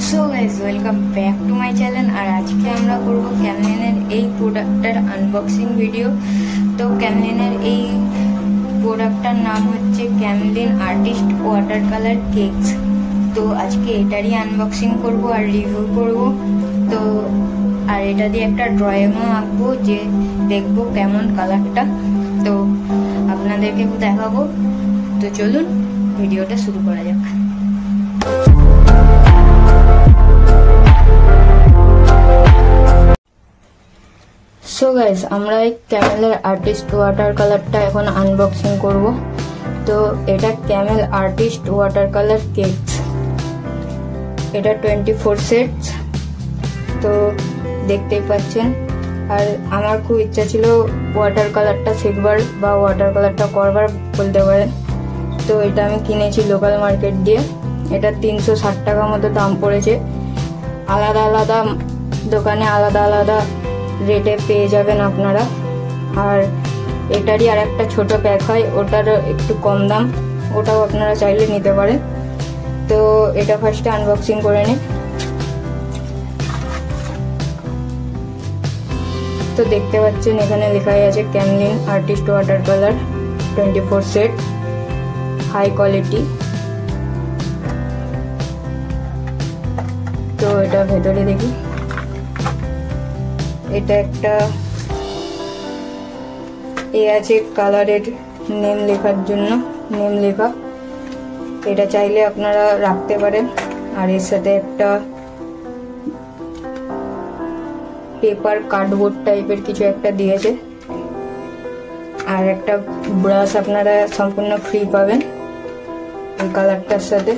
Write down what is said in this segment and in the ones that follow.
So guys, welcome back to my channel. আর আজকে আমরা করব ক্যামলিনের এই প্রোডাক্টটার আনবক্সিং ভিডিও। তো ক্যামলিনের এই প্রোডাক্টটার নাম হচ্ছে Camlin artist water colour cakes. তো আজকে এটারই আনবক্সিং করব আর রিভিউ করব। তো আর এটা দিয়ে একটা ড্রয়িংও আঁকবো, যে দেখবো কেমন কালারটা, তো আপনাদেরকে দেখাবো। তো চলুন ভিডিওটা শুরু করা যাক। সো গাইস, আমরা এই ক্যামেলের আর্টিস্ট ওয়াটার কালারটা এখন আনবক্সিং করব। তো এটা Camel artist water colour cakes, এটা 24 সেটস। তো দেখতেই পাচ্ছেন। আর আমার খুব ইচ্ছা ছিল ওয়াটার কালারটা শিখবার বা ওয়াটার কালারটা করবার বলতে পারেন। তো এটা আমি কিনেছি লোকাল মার্কেট দিয়ে। এটা 360 টাকা মতো দাম পড়েছে। আলাদা আলাদা দোকানে আলাদা আলাদা রেটে পেয়ে যাবেন আপনারা। আর এটারই আর একটা ছোট প্যাক হয়, ওটার একটু কম দাম, ওটাও আপনারা চাইলে নিতে পারেন। তো এটা ফার্স্টে আনবক্সিং করে নিই। তো দেখতে পাচ্ছেন এখানে লেখাই আছে Camlin artist watercolour 24 set, high quality. তো এটা ভেতরে দেখি, এটা একটা আছে কালারের নেম লেখার জন্য, নেম লেখা। এটা চাইলে আপনারা রাখতে পারেন। আর এর সাথে একটা পেপার কার্ডবোর্ড টাইপের কিছু একটা দিয়েছে। আর একটা ব্রাশ আপনারা সম্পূর্ণ ফ্রি পাবেন এই কালারটার সাথে।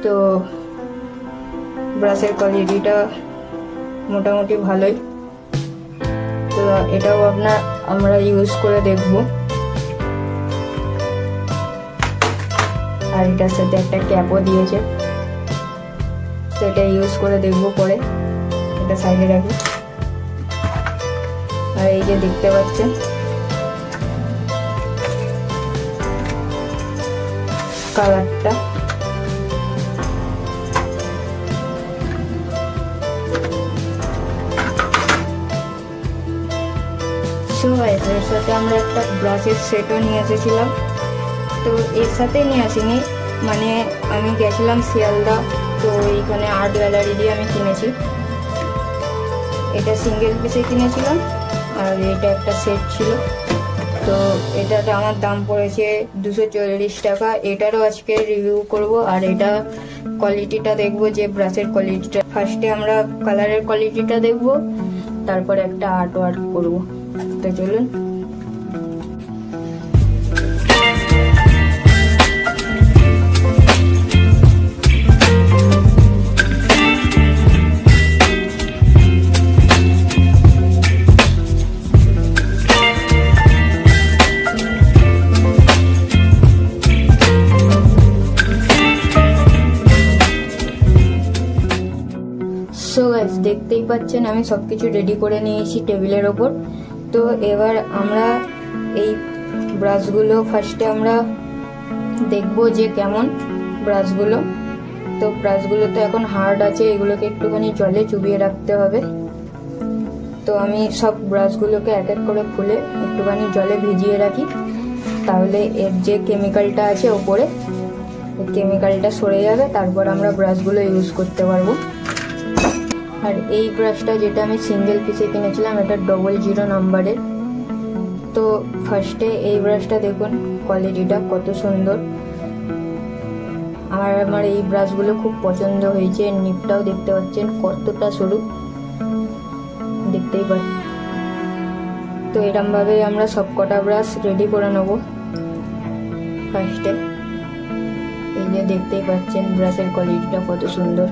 তো ব্রাশের কোয়ালিটিটা মোটামুটি ভালোই। তো এটাও আমরা ইউজ করে দেখব। আর এটার সাথে একটা ক্যাপও দিয়েছে, তো এটা ইউজ করে দেখব পরে। এটা সাইডে রাখি। আর এই যে দেখতে পাচ্ছেন কালারটা, এর সাথে আমরা একটা ব্রাশের সেটও নিয়ে এসেছিলাম। তো এর সাথে নিয়ে আসিনি, মানে আমি গেছিলাম শিয়ালদা, তো এইখানে আর্ট গ্যালারি দিয়ে আমি কিনেছি। এটা সিঙ্গেল পিসে কিনেছিলাম আর এটা একটা সেট ছিল। তো এটাতে আমার দাম পড়েছে 240 টাকা। এটারও আজকে রিভিউ করব। আর এটা কোয়ালিটিটা দেখব, যে ব্রাশের কোয়ালিটিটা। ফার্স্টে আমরা কালারের কোয়ালিটিটা দেখব, তারপরে একটা আর্ট ওয়ার্ক করব। তো চলুন। সো গাইস, দেখতেই পাচ্ছেন আমি সবকিছু রেডি করে নিয়েছি টেবিলের ওপর। তো এবার আমরা এই ব্রাশগুলো ফার্স্টে আমরা দেখব যে কেমন ব্রাশগুলো। তো ব্রাশগুলো তো এখন হার্ড আছে, এগুলোকে একটুখানি জলে চুবিয়ে রাখতে হবে। তো আমি সব ব্রাশগুলোকে এক এক করে খুলে একটুখানি জলে ভিজিয়ে রাখি, তাহলে এর যে কেমিক্যালটা আছে ওপরে, কেমিক্যালটা সরে যাবে, তারপর আমরা ব্রাশগুলো ইউজ করতে পারবো। আর এই ব্রাশটা, যেটা আমি সিঙ্গেল পিসে কিনেছিলাম, এটা 00 নাম্বারের। তো ফার্স্টে এই ব্রাশটা দেখুন কোয়ালিটিটা কত সুন্দর। আমার এই ব্রাশগুলো খুব পছন্দ হয়েছে। নিপটাও দেখতে পাচ্ছেন কতটা সরু, দেখতেই পাচ্ছেন। তো এরকম ভাবে আমরা সব কটা ব্রাশ রেডি করে নেব। ফার্স্টে এই যে দেখতেই পাচ্ছেন ব্রাশের কোয়ালিটিটা কত সুন্দর।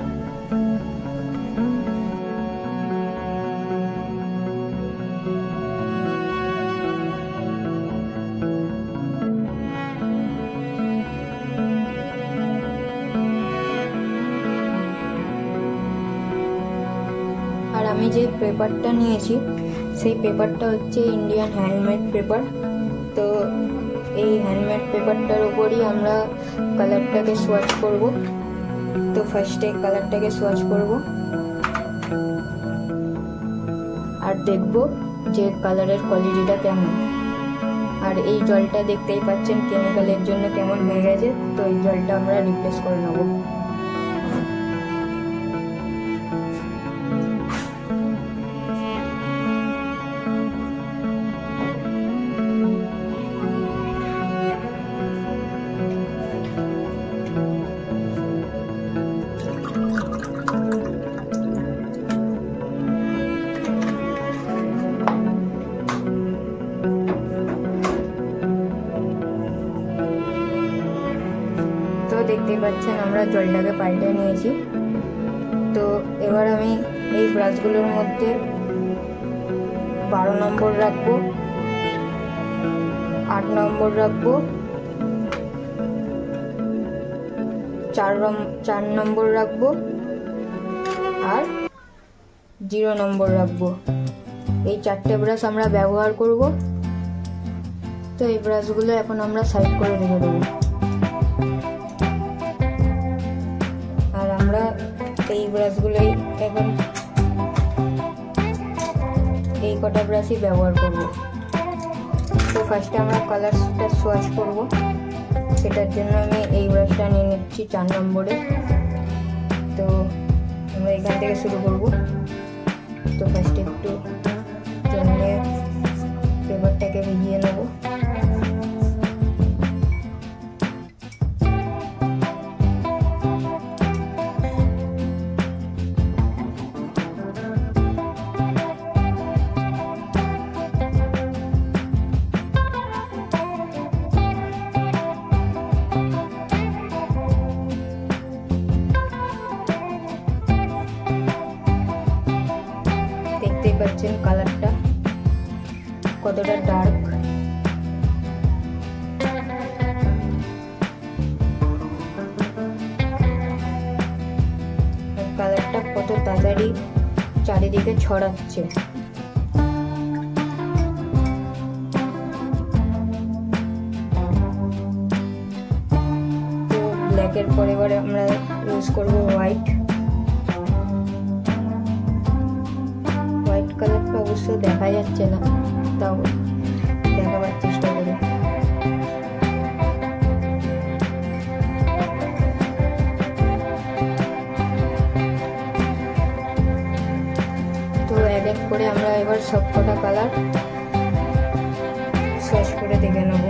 আমি যে পেপারটা নিয়েছি সেই পেপারটা হচ্ছে ইন্ডিয়ান হ্যান্ডমেড পেপার। তো এই হ্যান্ডমেড পেপারটার উপরই আমরা কালারটাকে সোয়াচ করব। তো ফার্স্টে কালারটাকে সোয়াচ করব আর দেখব যে কালারের কোয়ালিটিটা কেমন। আর এই জলটা দেখতেই পাচ্ছেন কেমিক্যালের জন্য কেমন হয়ে গেছে, তো এই জলটা আমরা রিপ্লেস করে নেব। তো দেখতেই পাচ্ছেন আমরা জলটাকে পাল্টে নিয়েছি। তো এবার আমি এই ব্রাশগুলোর মধ্যে 12 নম্বর রাখবো, 8 নম্বর রাখবো, 4 নম্বর রাখবো আর 0 নম্বর রাখবো। এই 4টে ব্রাশ আমরা ব্যবহার করব। তো এই ব্রাশগুলো এখন আমরা সাইড করে রেখে দেবো। আর আমরা এই ব্রাশগুলোই এখন এই কটা ব্রাশই ব্যবহার করব। তো ফার্স্টে আমরা কালারটা সোয়াচ করব, সেটার জন্য আমি এই ব্রাশটা নিয়ে নিচ্ছি 4 নম্বরে। তো আমরা এখান থেকে শুরু করব। তো ফার্স্টে একটু জলে পেপারটাকে ভিজিয়ে নেব। দেখতেই পাচ্ছেন কালারটা কতটা ডার্ক। কালারটা কত তাড়াতাড়ি চারিদিকে ছড়াচ্ছে। তো ব্ল্যাকের পরে এবারে আমরা ইউজ করব হোয়াইট। হোয়াইট কালারটা অবশ্য দেখা যাচ্ছে না, তাও দেখাবার চেষ্টা করি। তো এক এক করে আমরা এবার সবকটা কালার সার্চ করে দেখে নেব।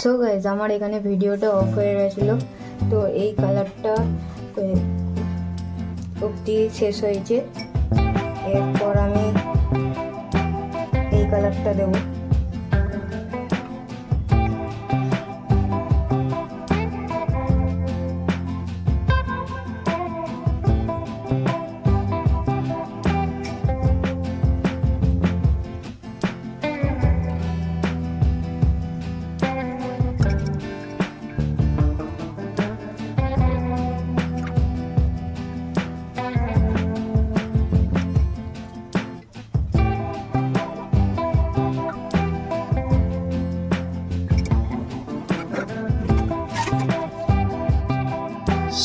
সো গাইজ, আমার এখানে ভিডিওটা অফ হয়ে গেছিল। তো এই কালারটা অবধি শেষ হয়েছে। এরপর আমি এই কালারটা দেবো।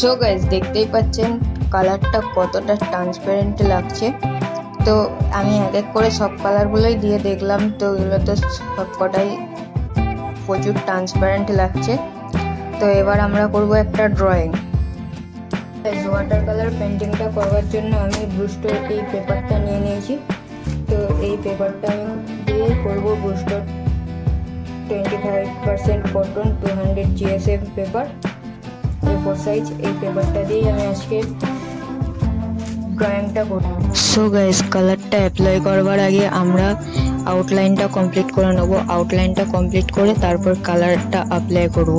সো গাইজ, দেখতেই পাচ্ছেন কালারটা কতটা ট্রান্সপারেন্ট লাগছে। তো আমি এক এক করে সব কালারগুলোই দিয়ে দেখলাম। তো এগুলো তো সবকটাই প্রচুর ট্রান্সপারেন্ট লাগছে। তো এবার আমরা করব একটা ড্রয়িং। ওয়াটার কালার পেন্টিংটা করবার জন্য আমি ব্রুস্টার এই পেপারটা নিয়ে নিয়েছি। তো এই পেপারটা আমি দিয়ে করব ব্রুস্টার 25% cotton 200 GSM paper A4 size. এই পেপারটা দিয়ে আমি আজকে ড্রয়িংটা করব। সো গাইস, কালারটা অ্যাপ্লাই করবার আগে আমরা আউটলাইনটা কমপ্লিট করে নেব। আউটলাইনটা কমপ্লিট করে তারপর কালারটা অ্যাপ্লাই করব।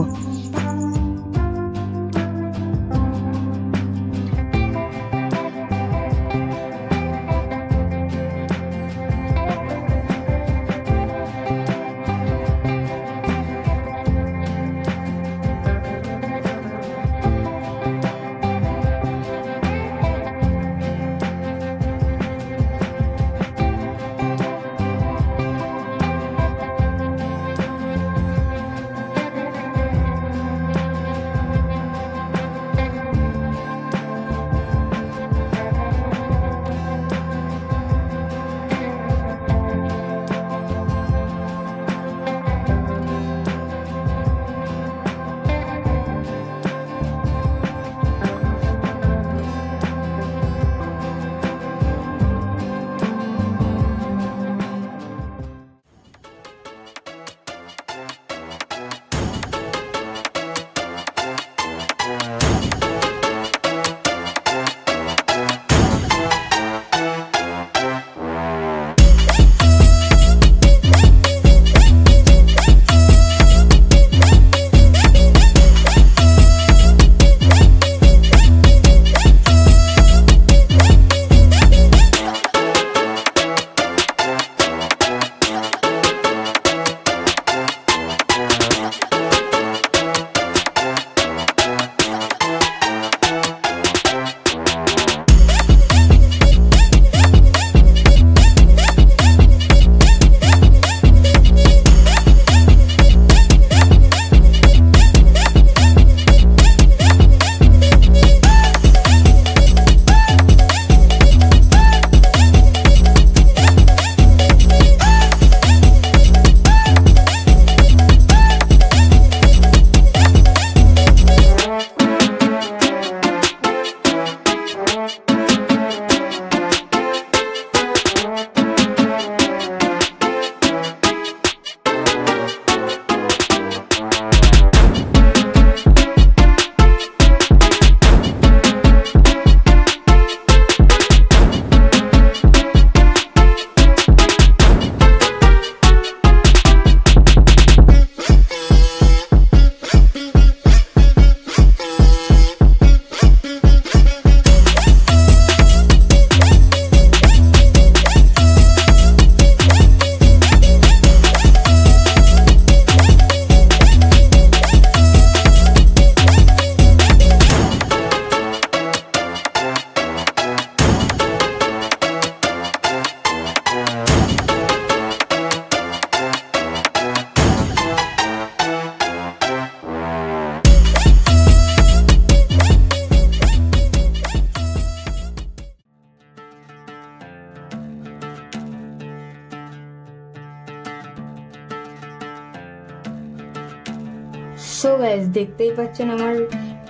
সো গাইস, দেখতেই পাচ্ছেন আমার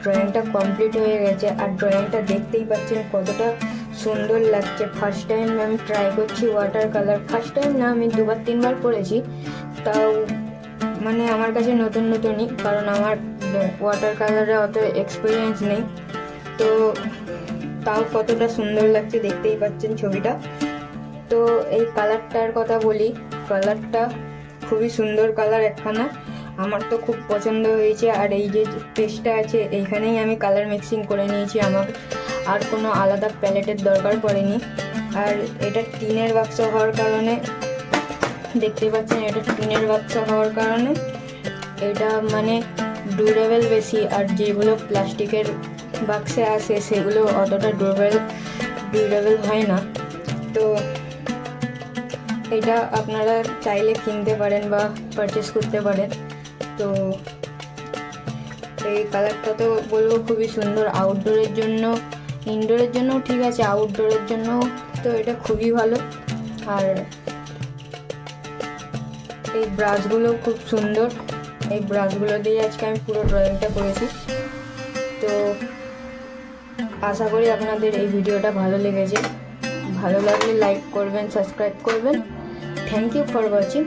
ড্রয়িংটা কমপ্লিট হয়ে গেছে। আর ড্রয়িংটা দেখতেই পাচ্ছেন কতটা সুন্দর লাগছে। ফার্স্ট টাইম আমি ট্রাই করছি ওয়াটার কালার। ফার্স্ট টাইম না, আমি 2-3 বার করেছি, তাও মানে আমার কাছে নতুন নতুনই, কারণ আমার ওয়াটার কালারে অত এক্সপিরিয়েন্স নেই। তো তাও কতটা সুন্দর লাগছে দেখতেই পাচ্ছেন ছবিটা। তো এই কালারটার কথা বলি, কালারটা খুবই সুন্দর কালার একখানা, আমার তো খুব পছন্দ হয়েছে। আর এই যে পেজটা আছে এইখানেই আমি কালার মিক্সিং করে নিয়েছি, আমার আর কোনো আলাদা প্যালেটের দরকার পড়েনি। আর এটা টিনের বাক্স হওয়ার কারণে দেখতে পাচ্ছেন, এটা টিনের বাক্স হওয়ার কারণে এটা মানে ডিউরেবল বেশি। আর যেগুলো প্লাস্টিকের বাক্সে আসে সেগুলো অতটা ডিউরেবল হয় না। তো এটা আপনারা চাইলে কিনতে পারেন বা পারচেস করতে পারেন। তো এই কালারটা তো বলবো খুবই সুন্দর আউটডোরের জন্য, ইনডোরের জন্যও ঠিক আছে, আউটডোরের জন্য তো এটা খুবই ভালো। আর এই ব্রাশগুলো খুব সুন্দর, এই ব্রাশগুলো দিয়ে আজকে আমি পুরো ড্রয়িংটা করেছি। তো আশা করি আপনাদের এই ভিডিওটা ভালো লেগেছে। ভালো লাগলে লাইক করবেন, সাবস্ক্রাইব করবেন। Thank you for watching.